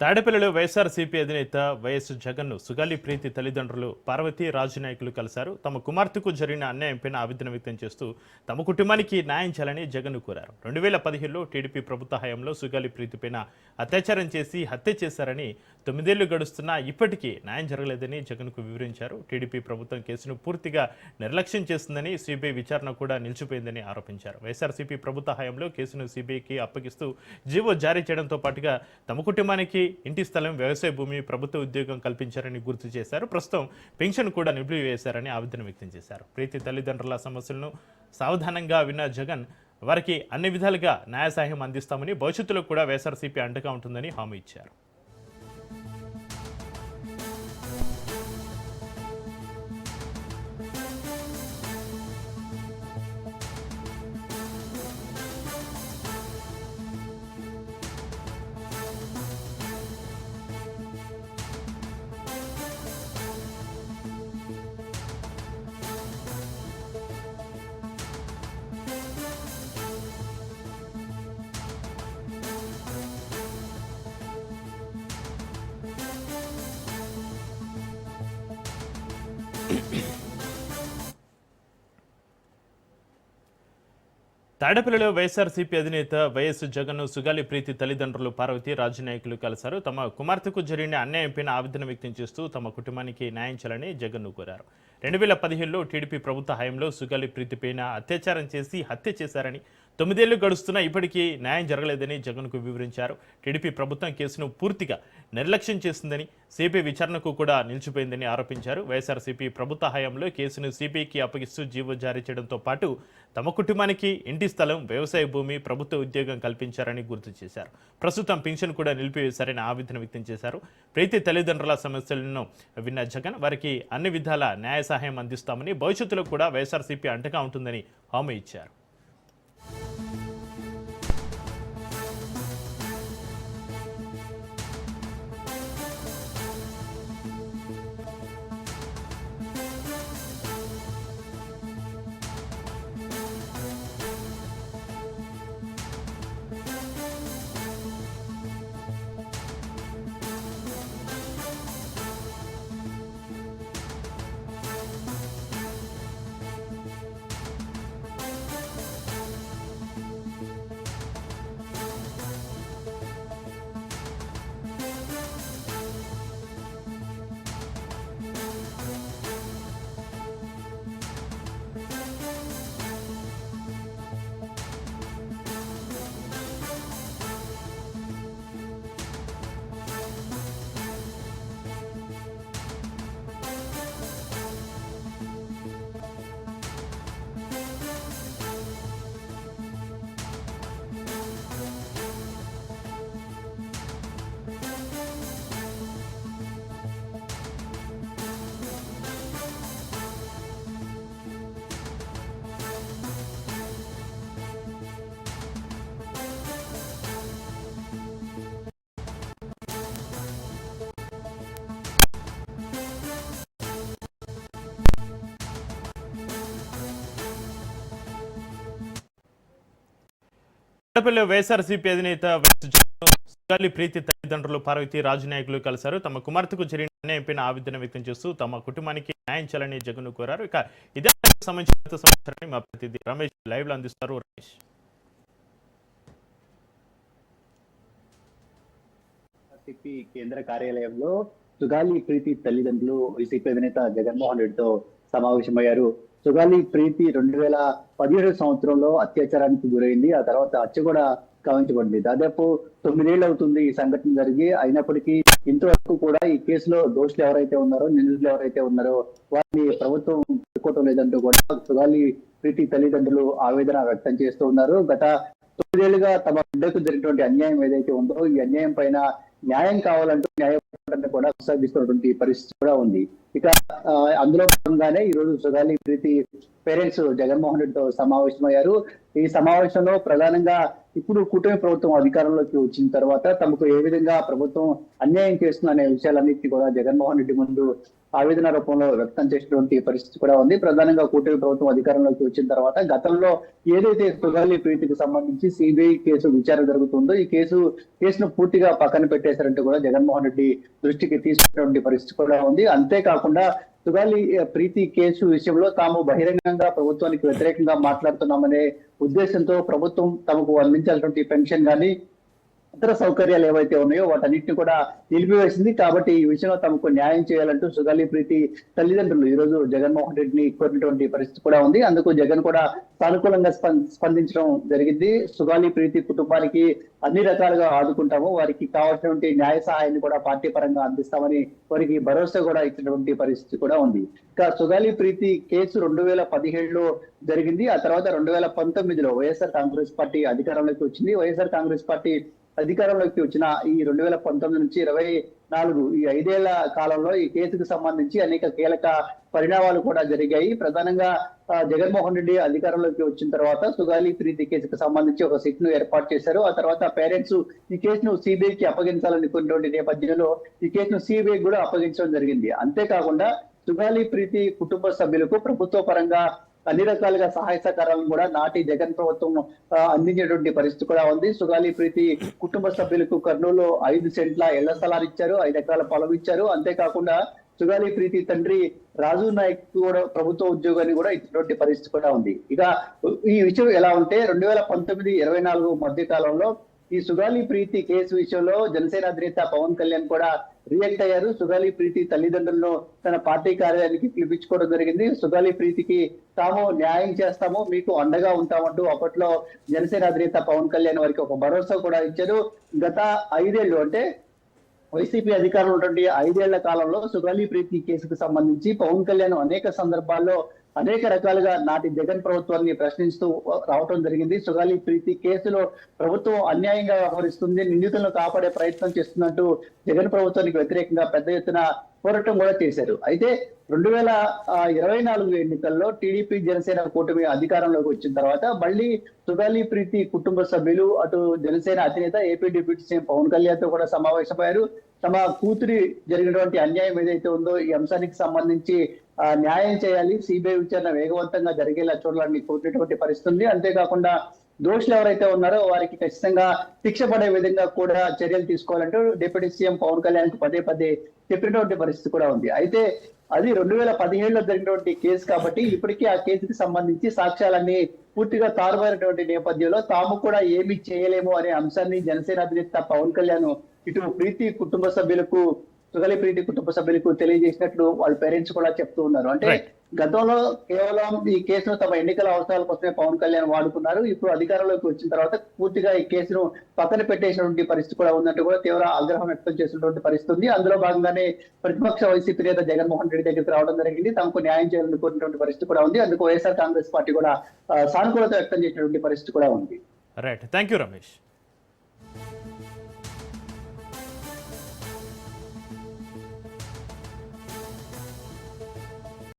తాడేపల్లిలో వైఎస్ఆర్సీపీ అధినేత వైఎస్ జగన్ను సుగాలి ప్రీతి తల్లిదండ్రులు పార్వతీ రాజు నాయకులు కలిశారు. తమ కుమార్తెకు జరిగిన అన్యాయంపైన ఆవేదన వ్యక్తం చేస్తూ తమ కుటుంబానికి న్యాయం చేయాలని జగన్ కోరారు. 2015లో టీడీపీ ప్రభుత్వ హయాంలో సుగాలి ప్రీతిపైన అత్యాచారం చేసి హత్య చేశారని 9 ఏళ్లు గడుస్తున్నా ఇప్పటికీ న్యాయం జరగలేదని జగన్కు వివరించారు. టీడీపీ ప్రభుత్వం కేసును పూర్తిగా నిర్లక్ష్యం చేస్తుందని, సిబిఐ విచారణ కూడా నిలిచిపోయిందని ఆరోపించారు. వైఎస్ఆర్సీపీ ప్రభుత్వ హయాంలో కేసును సిబిఐకి అప్పగిస్తూ జీవో జారీ చేయడంతో పాటుగా తమ కుటుంబానికి ఇంటి స్థలం, వ్యవసాయ భూమి, ప్రభుత్వ ఉద్యోగం కల్పించారని గుర్తు చేశారు. ప్రస్తుతం పెన్షన్ కూడా నిలిపివేశారని ఆవేదన వ్యక్తం చేశారు. ప్రీతి తల్లిదండ్రుల సమస్యలను సావధానంగా విన్న జగన్ వారికి అన్ని విధాలుగా న్యాయ సహాయం అందిస్తామని, భవిష్యత్తులో కూడా వైఎస్ఆర్సీపీ అండగా ఉంటుందని హామీ ఇచ్చారు. తాడేపల్లిలో వైఎస్ఆర్సీపీ అధినేత వైఎస్ జగన్ను సుగాలి ప్రీతి తల్లిదండ్రులు పార్వతీ రాజు నాయకులు కలిశారు. తమ కుమార్తెకు జరిగిన అన్యాయంపైన ఆవేదన వ్యక్తం చేస్తూ తమ కుటుంబానికి న్యాయం చేయాలని జగన్ను కోరారు. 2015లో టీడీపీ ప్రభుత్వ హయాంలో సుగాలి ప్రీతిపైన అత్యాచారం చేసి హత్య చేశారని, 9 ఏళ్లు గడుస్తున్నా ఇప్పటికీ న్యాయం జరగలేదని జగన్కు వివరించారు. టీడీపీ ప్రభుత్వం కేసును పూర్తిగా నిర్లక్ష్యం చేస్తుందని, సిబిఐ విచారణకు కూడా నిలిచిపోయిందని ఆరోపించారు. వైఎస్ఆర్సీపీ ప్రభుత్వ హయాంలో కేసును సిబిఐకి అప్పగిస్తూ జీవో జారీ చేయడంతో పాటు తమ కుటుంబానికి ఇంటి స్థలం, వ్యవసాయ భూమి, ప్రభుత్వ ఉద్యోగం కల్పించారని గుర్తు చేశారు. ప్రస్తుతం పెన్షన్ కూడా నిలిపివేశారని ఆవేదన వ్యక్తం చేశారు. ప్రీతి తల్లిదండ్రుల సమస్యలను విన్న జగన్ వారికి అన్ని విధాల న్యాయ సహాయం అందిస్తామని, భవిష్యత్తులో కూడా వైఎస్ఆర్సీపీ అండగా ఉంటుందని హామీ ఇచ్చారు. తాడేపల్లిలో వైఎస్ఆర్సీపీ అధినేత వైఎస్ జగన్ సుగాలి ప్రీతి తల్లిదండ్రులు పార్వతీ రాజు నాయకులు కలిశారు. తమ కుమార్తెకు జరిగిన అన్యాయంపైన ఆవేదన వ్యక్తం చేస్తూ తమ కుటుంబానికి న్యాయం చేయాలని జగన్ కోరారు. ఇక ఇదే సంబంధించిన సమాచారాన్ని మా ప్రతినిధి రమేష్ లైవ్ లో అందిస్తారు. రమేష్, కేంద్ర కార్యాలయంలో సుగాలి ప్రీతి తల్లిదండ్రులు వైసీపీ అధినేత జగన్మోహన్ రెడ్డితో సమావేశమయ్యారు. సుగాలి ప్రీతి 2017 సంవత్సరంలో అత్యాచారానికి గురైంది. ఆ తర్వాత హత్య కూడా కావించబడింది. దాదాపు 9 ఏళ్ళు అవుతుంది ఈ సంఘటన జరిగి. అయినప్పటికీ ఇంతవరకు కూడా ఈ కేసులో దోషులు ఎవరైతే ఉన్నారో, నిందితులు ఎవరైతే ఉన్నారో వారిని ప్రభుత్వం పట్టుకోవటం లేదంటూ కూడా సుగాలి ప్రీతి తల్లిదండ్రులు ఆవేదన వ్యక్తం చేస్తూ ఉన్నారు. గత 9 ఏళ్లుగా తమ బిడ్డకు జరిగినటువంటి అన్యాయం ఏదైతే ఉందో, ఈ అన్యాయం పైన న్యాయం కావాలంటూ న్యాయపోరాటాన్ని కూడా కొనసాగిస్తున్నటువంటి పరిస్థితి కూడా ఉంది. ఇక ఆ, అందులో భాగంగానే ఈ రోజు సుగాలి ప్రీతి పేరెంట్స్ జగన్మోహన్ రెడ్డితో సమావేశమయ్యారు. ఈ సమావేశంలో ప్రధానంగా ఇప్పుడు కూటమి ప్రభుత్వం అధికారంలోకి వచ్చిన తర్వాత తమకు ఏ విధంగా ప్రభుత్వం అన్యాయం చేస్తుందనే విషయాలన్నింటినీ కూడా జగన్మోహన్ రెడ్డి ముందు ఆవేదన రూపంలో వ్యక్తం చేసినటువంటి పరిస్థితి కూడా ఉంది. ప్రధానంగా కూటమి ప్రభుత్వం అధికారంలోకి వచ్చిన తర్వాత గతంలో ఏదైతే సుగాలి ప్రీతికి సంబంధించి సిబిఐ కేసు విచారణ జరుగుతుందో ఈ కేసును పూర్తిగా పక్కన పెట్టేశారంటూ కూడా జగన్మోహన్ రెడ్డి దృష్టికి తీసుకున్నటువంటి పరిస్థితి కూడా ఉంది. అంతేకాకుండా సుగాలి ప్రీతి కేసు విషయంలో తాము బహిరంగంగా ప్రభుత్వానికి వ్యతిరేకంగా మాట్లాడుతున్నామనే ఉద్దేశంతో ప్రభుత్వం తమకు అందించాల్సినటువంటి పెన్షన్ కానీ ఇతర సౌకర్యాలు ఏవైతే ఉన్నాయో వాటన్నిటిని కూడా నిలిపివేసింది. కాబట్టి ఈ విషయంలో తమకు న్యాయం చేయాలంటూ సుగాలి ప్రీతి తల్లిదండ్రులు ఈ రోజు జగన్మోహన్ రెడ్డిని కోరినటువంటి పరిస్థితి కూడా ఉంది. అందుకు జగన్ కూడా సానుకూలంగా స్పందించడం జరిగింది. సుగాలి ప్రీతి కుటుంబానికి అన్ని రకాలుగా ఆదుకుంటాము, వారికి కావాల్సినటువంటి న్యాయ సహాయాన్ని కూడా పార్టీ పరంగా అందిస్తామని వారికి భరోసా కూడా ఇచ్చినటువంటి పరిస్థితి కూడా ఉంది. ఇక సుగాలి ప్రీతి కేసు 2017లో జరిగింది. ఆ తర్వాత 2019లో వైఎస్ఆర్ కాంగ్రెస్ పార్టీ అధికారంలోకి వచ్చింది. వైఎస్ఆర్ కాంగ్రెస్ పార్టీ అధికారంలోకి వచ్చిన ఈ 2019 నుంచి 24 ఈ 5 ఏళ్ల కాలంలో ఈ కేసుకు సంబంధించి అనేక కీలక పరిణామాలు కూడా జరిగాయి. ప్రధానంగా జగన్మోహన్ రెడ్డి అధికారంలోకి వచ్చిన తర్వాత సుగాలి ప్రీతి కేసుకు సంబంధించి ఒక సిట్ ను ఏర్పాటు చేశారు. ఆ తర్వాత పేరెంట్స్ ఈ కేసును సిబిఐకి అప్పగించాలనుకున్నటువంటి నేపథ్యంలో ఈ కేసును సిబిఐ కూడా అప్పగించడం జరిగింది. అంతేకాకుండా సుగాలి ప్రీతి కుటుంబ సభ్యులకు ప్రభుత్వ పరంగా అన్ని రకాలుగా సహాయ సహకారాలను కూడా నాటి జగన్ ప్రభుత్వం అందించేటువంటి పరిస్థితి కూడా ఉంది. సుగాలి ప్రీతి కుటుంబ సభ్యులకు కర్నూలు 5 సెంట్ల ఇళ్ల స్థలాలు ఇచ్చారు, 5 ఎకరాల పొలం ఇచ్చారు. అంతేకాకుండా సుగాలి ప్రీతి తండ్రి రాజు నాయక్ కూడా ప్రభుత్వ ఉద్యోగాన్ని కూడా ఇచ్చినటువంటి పరిస్థితి కూడా ఉంది. ఇక ఈ విషయం ఎలా ఉంటే 2019-24 మధ్య కాలంలో ఈ సుగాలి ప్రీతి కేసు విషయంలో జనసేన అధినేత పవన్ కళ్యాణ్ కూడా రియాక్ట్ అయ్యారు. సుగాలి ప్రీతి తల్లిదండ్రులను తన పార్టీ కార్యాలయానికి పిలిపించుకోవడం జరిగింది. సుగాలి ప్రీతికి తాము న్యాయం చేస్తాము, మీకు అండగా ఉంటామంటూ అప్పట్లో జనసేన అధినేత పవన్ కళ్యాణ్ వారికి ఒక భరోసా కూడా ఇచ్చారు. గత 5 ఏళ్లు అంటే వైసీపీ అధికారంలో ఉన్నటువంటి 5 ఏళ్ల కాలంలో సుగాలి ప్రీతి కేసుకు సంబంధించి పవన్ కళ్యాణ్ అనేక సందర్భాల్లో అనేక రకాలుగా నాటి జగన్ ప్రభుత్వాన్ని ప్రశ్నిస్తూ రావటం జరిగింది. సుగాలి ప్రీతి కేసులో ప్రభుత్వం అన్యాయంగా వ్యవహరిస్తుంది, నిందితులను కాపాడే ప్రయత్నం చేస్తున్నట్టు జగన్ ప్రభుత్వానికి వ్యతిరేకంగా పెద్ద ఎత్తున పోరాటం కూడా చేశారు. అయితే 2024 ఎన్నికల్లో టీడీపీ జనసేన కూటమి అధికారంలోకి వచ్చిన తర్వాత మళ్ళీ సుగాలి ప్రీతి కుటుంబ సభ్యులు అటు జనసేన అధినేత AP deputy CM Pavan Kalyan తో కూడా సమావేశమయ్యారు. తమ కూతురి జరిగినటువంటి అన్యాయం ఏదైతే ఉందో ఈ అంశానికి సంబంధించి న్యాయం చేయాలి, సిబిఐ విచారణ వేగవంతంగా జరిగేలా చూడాలని కోరినటువంటి పరిస్థితి ఉంది. అంతేకాకుండా దోషులు ఎవరైతే ఉన్నారో వారికి ఖచ్చితంగా శిక్ష పడే విధంగా కూడా చర్యలు తీసుకోవాలంటూ డిప్యూటీ సీఎం పవన్ కళ్యాణ్ పదే పదే చెప్పినటువంటి పరిస్థితి కూడా ఉంది. అయితే అది 2017లో జరిగినటువంటి కేసు కాబట్టి ఇప్పటికీ ఆ కేసుకి సంబంధించి సాక్ష్యాలన్నీ పూర్తిగా తారుమారినటువంటి నేపథ్యంలో తాము కూడా ఏమీ చేయలేము అనే అంశాన్ని జనసేన అధినేత పవన్ కళ్యాణ్ ఇటు ప్రీతి కుటుంబ సభ్యులకు సుగాలి ప్రీతి కుటుంబ సభ్యులకు తెలియజేసినట్లు వాళ్ళ పేరెంట్స్ కూడా చెప్తూ ఉన్నారు. అంటే గతంలో కేవలం ఈ కేసును తమ ఎన్నికల అవసరాల కోసమే పవన్ కళ్యాణ్ వాడుకున్నారు. ఇప్పుడు అధికారంలోకి వచ్చిన తర్వాత పూర్తిగా ఈ కేసును పక్కన పెట్టేసినటువంటి పరిస్థితి కూడా ఉందంటూ కూడా తీవ్ర ఆగ్రహం వ్యక్తం చేసినటువంటి పరిస్థితి ఉంది. అందులో భాగంగానే ప్రతిపక్ష వైసీపీ నేత జగన్మోహన్ రెడ్డి దగ్గరికి రావడం జరిగింది. తమకు న్యాయం చేయాలని కోరినటువంటి పరిస్థితి కూడా ఉంది. అందుకు వైఎస్ఆర్ కాంగ్రెస్ పార్టీ కూడా సానుకూలత వ్యక్తం చేసినటువంటి పరిస్థితి కూడా ఉంది. Right, thank you Ramesh.